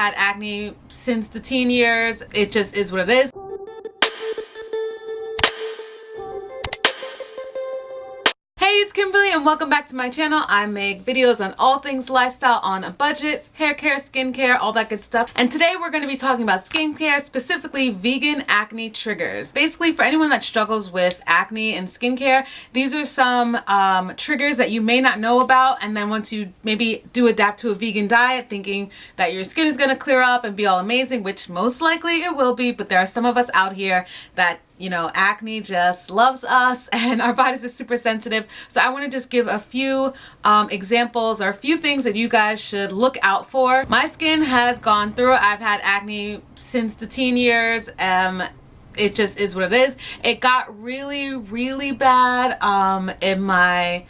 had acne since the teen years. It just is what it is. Hey, it's Kimberly and welcome back to my channel. I make videos on all things lifestyle on a budget, hair care, skincare, all that good stuff. And today we're going to be talking about skincare, specifically vegan acne triggers. Basically, for anyone that struggles with acne and skincare, these are some triggers that you may not know about. And then once you maybe do adapt to a vegan diet, thinking that your skin is going to clear up and be all amazing, which most likely it will be, but there are some of us out here that acne just loves us and our bodies are super sensitive. So I want to just give a few examples or a few things that you guys should look out for. My skin has gone through it. I've had acne since the teen years. It just is what it is. It got really, really bad in my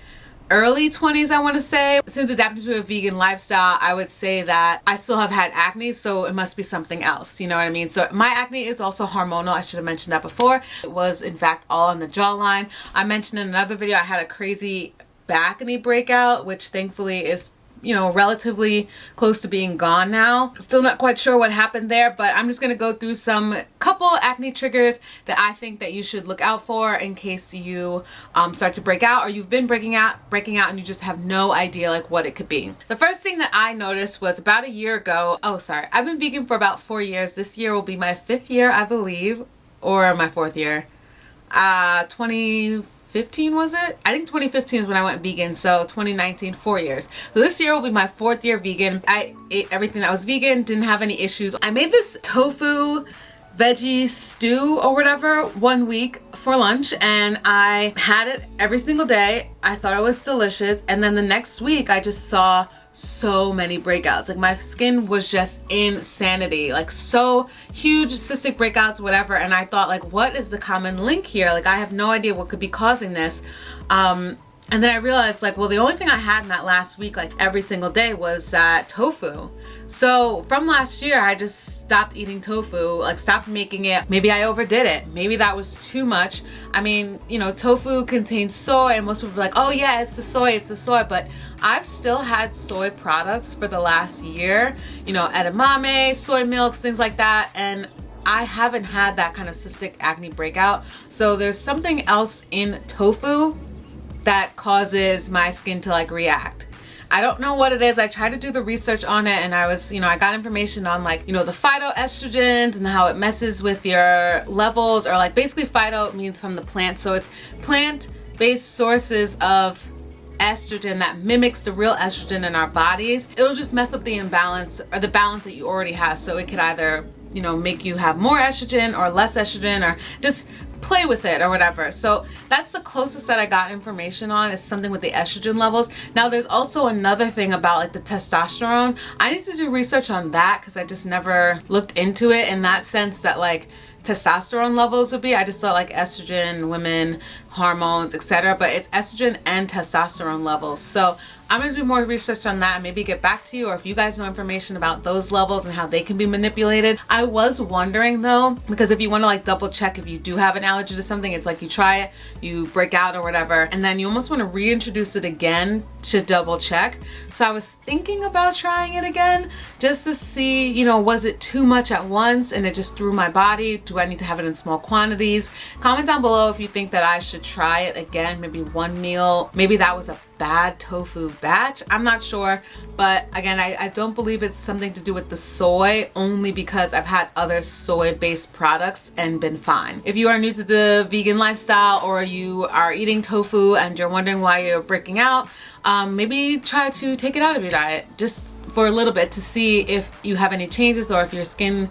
early 20s, I want to say. Since adapting to a vegan lifestyle, I would say that I still have had acne, so it must be something else, you know what I mean? So my acne is also hormonal. I should have mentioned that before. It was in fact all on the jawline. I mentioned in another video I had a crazy acne breakout, which thankfully is relatively close to being gone now. Still not quite sure what happened there, but I'm just going to go through some couple acne triggers that I think that you should look out for in case you start to break out, or you've been breaking out and you just have no idea like what it could be. The first thing that I noticed was about a year ago. I've been vegan for about 4 years. This year will be my 5th year, I believe, or my 4th year. 2015 was it? I think 2015 is when I went vegan, so 2019, 4 years. So this year will be my 4th year vegan. I ate everything that was vegan, didn't have any issues. I made this tofu veggie stew or whatever one week for lunch, and I had it every single day. I thought it was delicious, and then the next week I just saw so many breakouts. Like my skin was just insanity, like so huge cystic breakouts, whatever. And I thought, like, what is the common link here? Like I have no idea what could be causing this. And then I realized, like, well, the only thing I had in that last week, like every single day, was tofu. So from last year, I just stopped eating tofu, like stopped making it. Maybe I overdid it. Maybe that was too much. I mean, tofu contains soy, and most people are like, oh yeah, it's the soy, but I've still had soy products for the last year, edamame, soy milks, things like that, and I haven't had that kind of cystic acne breakout. So there's something else in tofu that causes my skin to like react. I don't know what it is. I tried to do the research on it, and I was, I got information on like, the phytoestrogens and how it messes with your levels, or like basically phyto means from the plant. So it's plant-based sources of estrogen that mimics the real estrogen in our bodies. It'll just mess up the imbalance or the balance that you already have. So it could either, make you have more estrogen or less estrogen, or just play with it or whatever. So that's the closest that I got information on, is something with the estrogen levels. Now there's also another thing about like the testosterone. I need to do research on that because I just never looked into it in that sense, that like testosterone levels would be. I just thought like estrogen, women, hormones, etc. But it's estrogen and testosterone levels. So I'm going to do more research on that and maybe get back to you, or if you guys know information about those levels and how they can be manipulated. I was wondering though, because if you want to like double check if you do have an allergy to something, it's like you try it, you break out or whatever, and then you almost want to reintroduce it again to double check. So I was thinking about trying it again just to see, was it too much at once and it just threw my body? Do I need to have it in small quantities? Comment down below if you think that I should try it again, maybe one meal. Maybe that was a bad tofu batch. I'm not sure, but again, I don't believe it's something to do with the soy, only because I've had other soy-based products and been fine. If you are new to the vegan lifestyle, or you are eating tofu and you're wondering why you're breaking out, maybe try to take it out of your diet just for a little bit to see if you have any changes, or if your skin,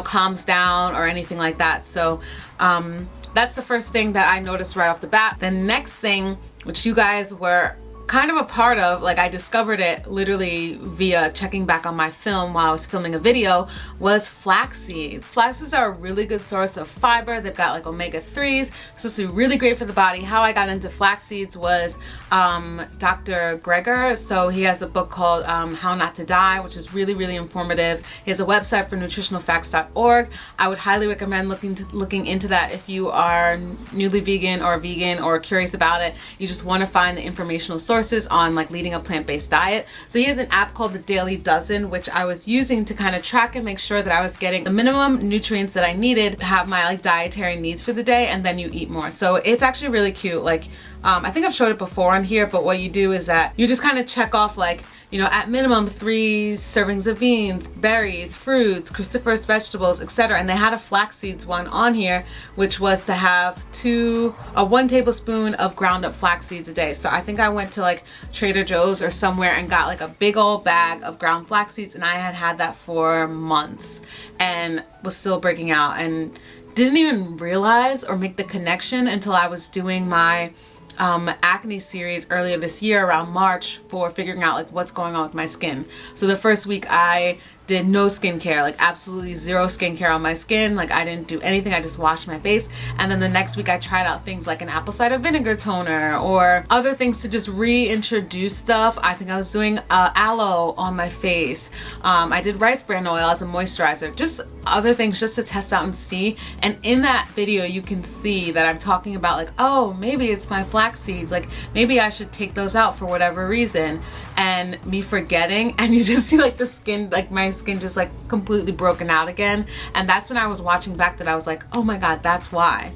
calms down or anything like that. So that's the first thing that I noticed right off the bat. The next thing, which you guys were kind of a part of, like I discovered it literally via checking back on my film while I was filming a video, was flax seeds. Flax seeds are a really good source of fiber. They've got like omega-3s, so it's really great for the body. How I got into flax seeds was Dr. Greger. So he has a book called How Not to Die, which is really, really informative. He has a website for nutritionalfacts.org. I would highly recommend looking into that if you are newly vegan or curious about it. You just want to find the informational source resources on like leading a plant-based diet. So he has an app called the Daily Dozen, which I was using to kind of track and make sure that I was getting the minimum nutrients that I needed to have my like dietary needs for the day, and then you eat more. So it's actually really cute. Like I think I've showed it before on here, but what you do is that you just kind of check off like, you know, at minimum 3 servings of beans, berries, fruits, cruciferous vegetables, etc. And they had a flaxseeds one on here, which was to have 1 tablespoon of ground up flax seeds a day. So I think I went to like Trader Joe's or somewhere and got like a big old bag of ground flax seeds, and I had that for months and was still breaking out and didn't even realize or make the connection until I was doing my acne series earlier this year around March for figuring out like what's going on with my skin. So the first week I did no skincare, like absolutely zero skincare on my skin. Like I didn't do anything. I just washed my face. And then the next week I tried out things like an apple cider vinegar toner or other things to just reintroduce stuff. I think I was doing aloe on my face. I did rice bran oil as a moisturizer, just other things just to test out and see. And in that video you can see that I'm talking about like, oh, maybe it's my flax seeds, like maybe I should take those out for whatever reason, and me forgetting, and you just see like the skin, like my skin just like completely broken out again. And that's when I was watching back that I was like, oh my god, that's why.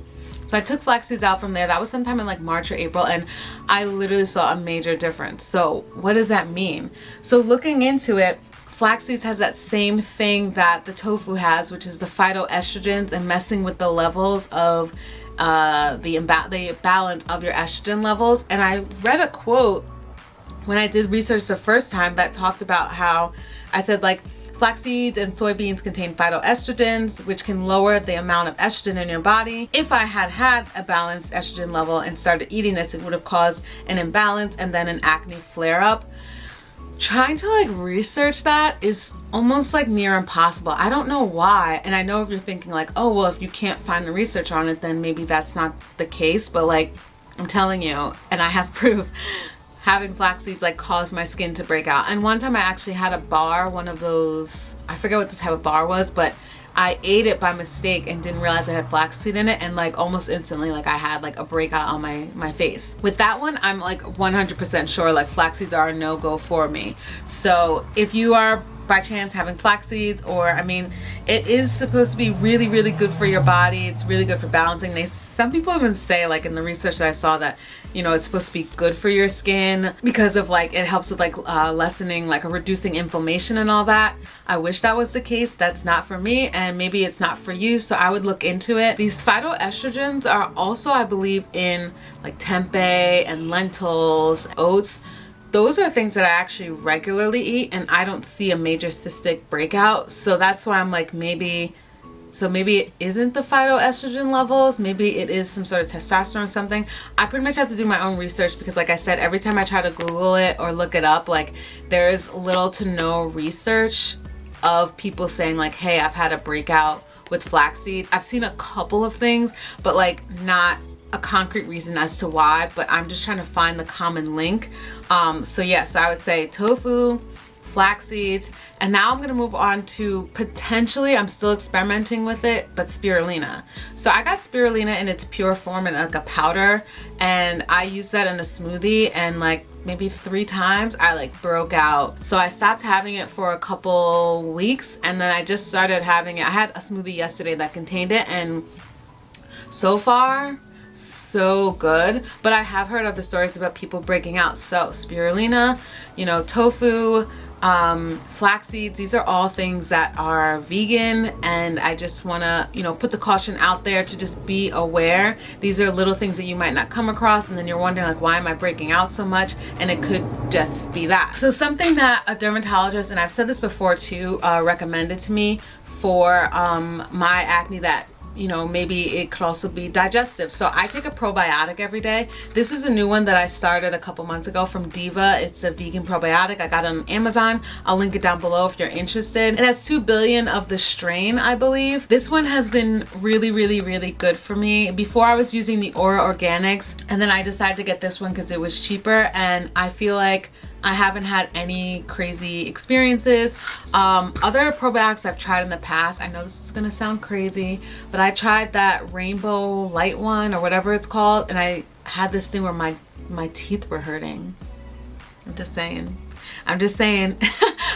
So I took flax seeds out from there. That was sometime in like March or April, and I literally saw a major difference. So what does that mean? So looking into it, flax seeds has that same thing that the tofu has, which is the phytoestrogens and messing with the levels of the balance of your estrogen levels. And I read a quote when I did research the first time that talked about how I said like flax seeds and soybeans contain phytoestrogens, which can lower the amount of estrogen in your body. If I had a balanced estrogen level and started eating this, it would have caused an imbalance and then an acne flare-up. Trying to like research that is almost like near impossible. I don't know why. And I know if you're thinking like, oh, well, if you can't find the research on it, then maybe that's not the case. But like, I'm telling you, and I have proof, having flax seeds like caused my skin to break out. And one time I actually had a bar, one of those, I forget what the type of bar was, but I ate it by mistake and didn't realize I had flaxseed in it, and like almost instantly like I had like a breakout on my face. With that one, I'm like 100% sure like flax seeds are a no-go for me. So if you are by chance having flax seeds, or I mean, it is supposed to be really, really good for your body. It's really good for balancing. Some people even say like in the research that I saw that, you know, it's supposed to be good for your skin because of like, it helps with like lessening, like reducing inflammation and all that. I wish that was the case. That's not for me, and maybe it's not for you. So I would look into it. These phytoestrogens are also, I believe, in like tempeh and lentils, oats. Those are things that I actually regularly eat, and I don't see a major cystic breakout. So that's why I'm like, maybe it isn't the phytoestrogen levels. Maybe it is some sort of testosterone or something. I pretty much have to do my own research because like I said, every time I try to Google it or look it up, like there is little to no research of people saying like, hey, I've had a breakout with flax seeds. I've seen a couple of things, but like not a concrete reason as to why, but I'm just trying to find the common link. So yes, I would say tofu, flax seeds, and now I'm gonna move on to potentially, I'm still experimenting with it, but spirulina. So I got spirulina in its pure form in like a powder, and I used that in a smoothie, and like maybe 3 times I like broke out. So I stopped having it for a couple weeks, and then I just started having it. I had a smoothie yesterday that contained it, and so far so good. But I have heard other stories about people breaking out. So spirulina, you know, tofu, flax seeds, these are all things that are vegan, and I just want to, you know, put the caution out there to just be aware. These are little things that you might not come across, and then you're wondering like, why am I breaking out so much? And it could just be that. So something that a dermatologist, and I've said this before too, recommended to me for my acne, that, you know, maybe it could also be digestive. So I take a probiotic every day. This is a new one that I started a couple months ago from Diva. It's a vegan probiotic. I got it on Amazon. I'll link it down below if you're interested. It has 2 billion of the strain, I believe. This one has been really, really, really good for me. Before I was using the Aura Organics, and then I decided to get this one because it was cheaper, and I feel like I haven't had any crazy experiences. Other probiotics I've tried in the past, I know this is gonna sound crazy, but I tried that Rainbow Light one or whatever it's called, and I had this thing where my teeth were hurting. I'm just saying. I'm just saying.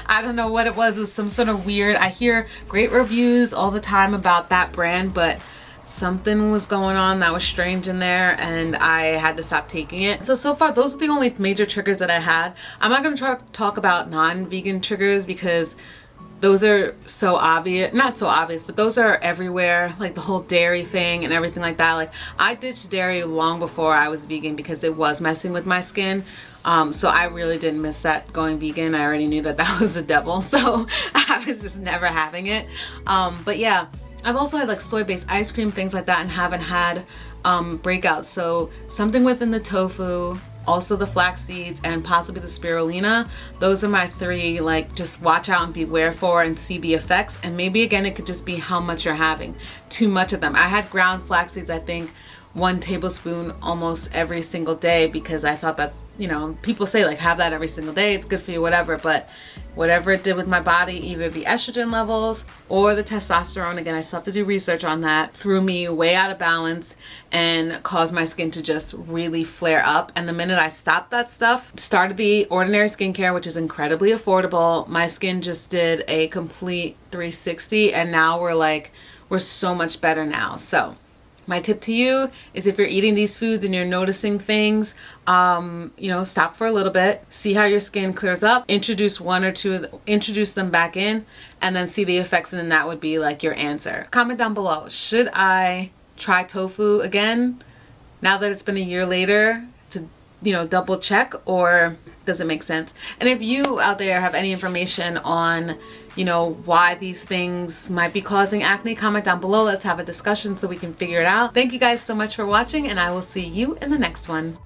I don't know what it was. It was some sort of weird. I hear great reviews all the time about that brand, but something was going on that was strange in there, and I had to stop taking it. So far, those are the only major triggers that I had. I'm not going to talk about non-vegan triggers because those are so obvious. Not so obvious, but those are everywhere. Like the whole dairy thing and everything like that. Like, I ditched dairy long before I was vegan because it was messing with my skin. So I really didn't miss that going vegan. I already knew that that was the devil. So I was just never having it. But yeah, I've also had like soy-based ice cream, things like that, and haven't had breakouts. So something within the tofu, also the flax seeds, and possibly the spirulina. Those are my three, like, just watch out and beware for and see the effects. And maybe again, it could just be how much you're having. Too much of them. I had ground flax seeds, I think 1 tablespoon almost every single day, because I thought that, you know, people say like have that every single day, it's good for you, whatever. But whatever it did with my body, either the estrogen levels or the testosterone, again, I still have to do research on that, threw me way out of balance and caused my skin to just really flare up. And the minute I stopped that stuff, started the ordinary skincare, which is incredibly affordable, my skin just did a complete 360, and now we're so much better now. So my tip to you is, if you're eating these foods and you're noticing things, you know, stop for a little bit, see how your skin clears up, introduce one or two, introduce them back in, and then see the effects, and then that would be like your answer. Comment down below, should I try tofu again now that it's been a year later to, you know, double check, or does it make sense? And if you out there have any information on, you know, why these things might be causing acne, comment down below. Let's have a discussion so we can figure it out. Thank you guys so much for watching, and I will see you in the next one.